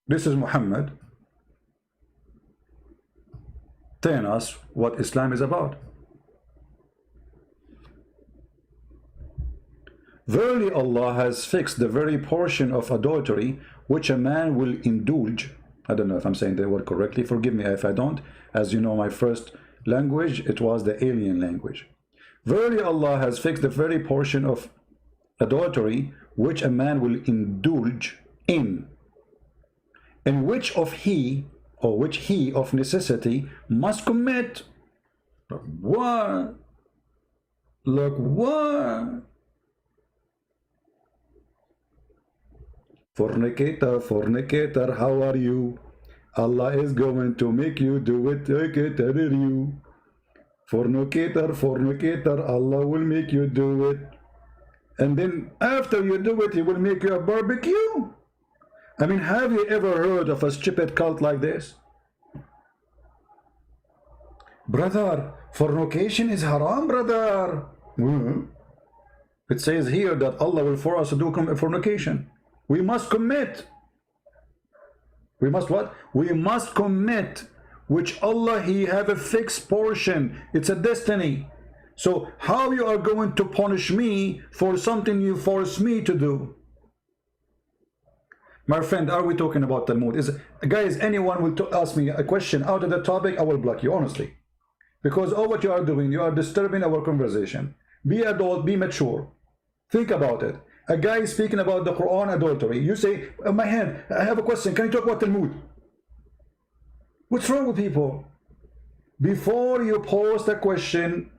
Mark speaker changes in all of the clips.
Speaker 1: This is Muhammad telling us what Islam is about. Verily Allah has fixed the very portion of adultery which a man will indulge. I don't know if I'm saying the word correctly, forgive me if I don't. As you know, my first language, it was the alien language. Verily Allah has fixed the very portion of adultery which a man will indulge in which he of necessity must commit. What? Look, what? Fornicator, how are you? Allah is going to make you do it. You. Fornicator, Allah will make you do it. And then after you do it, He will make you a barbecue. I mean, have you ever heard of a stupid cult like this? Brother, fornication is haram, brother. It says here that Allah will force us to do fornication. We must commit. We must what? We must commit, which Allah, He have a fixed portion. It's a destiny. So how you are going to punish me for something you force me to do? My friend, are we talking about Talmud? Guys, anyone will ask me a question out of the topic, I will block you, honestly. Because all what you are doing, you are disturbing our conversation. Be adult, be mature. Think about it. A guy is speaking about the Quran adultery. You say, my hand, I have a question. Can you talk about Talmud? What's wrong with people? Before you post a question,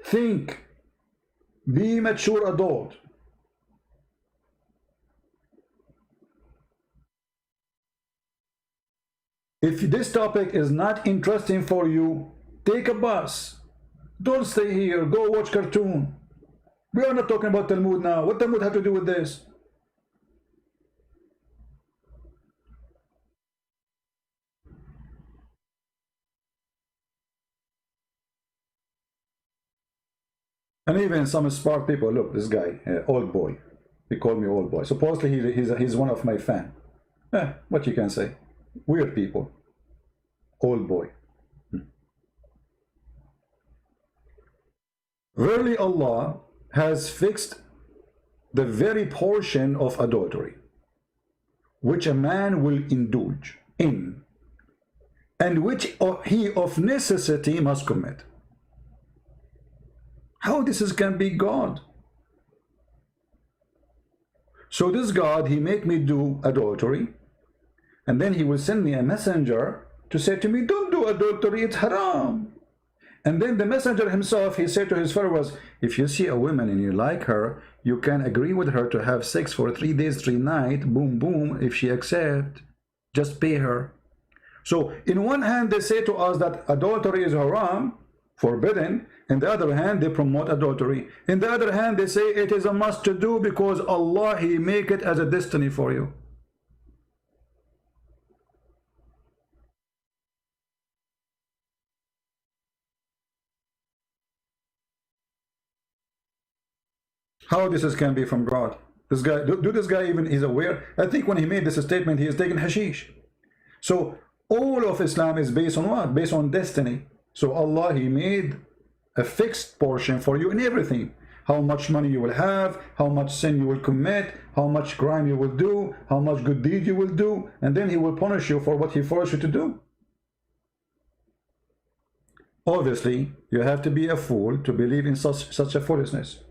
Speaker 1: think. Be mature adult. If this topic is not interesting for you, take a bus. Don't stay here. Go watch cartoon. We are not talking about Talmud now. What Talmud have to do with this? And even some smart people, look, this guy, old boy. He called me old boy. Supposedly he's one of my fan. What you can say? Weird people. Old boy. Verily Allah has fixed the very portion of adultery which a man will indulge in and which he of necessity must commit. How this can be God? So this God, He make me do adultery, and then He will send me a messenger to say to me, don't do adultery, it's haram. And then the messenger himself, he said to his followers, if you see a woman and you like her, you can agree with her to have sex for 3 days, 3 nights, boom, boom. If she accepts, just pay her. So in one hand, they say to us that adultery is haram, forbidden. In the other hand, they promote adultery. In the other hand, they say it is a must to do because Allah, He make it as a destiny for you. How this can be from God? This guy, do this guy even is aware? I think when he made this statement, he is taking hashish. So all of Islam is based on what? Based on destiny. So Allah, He made a fixed portion for you in everything. How much money you will have, how much sin you will commit, how much crime you will do, how much good deed you will do, and then He will punish you for what He forced you to do. Obviously, you have to be a fool to believe in such a foolishness.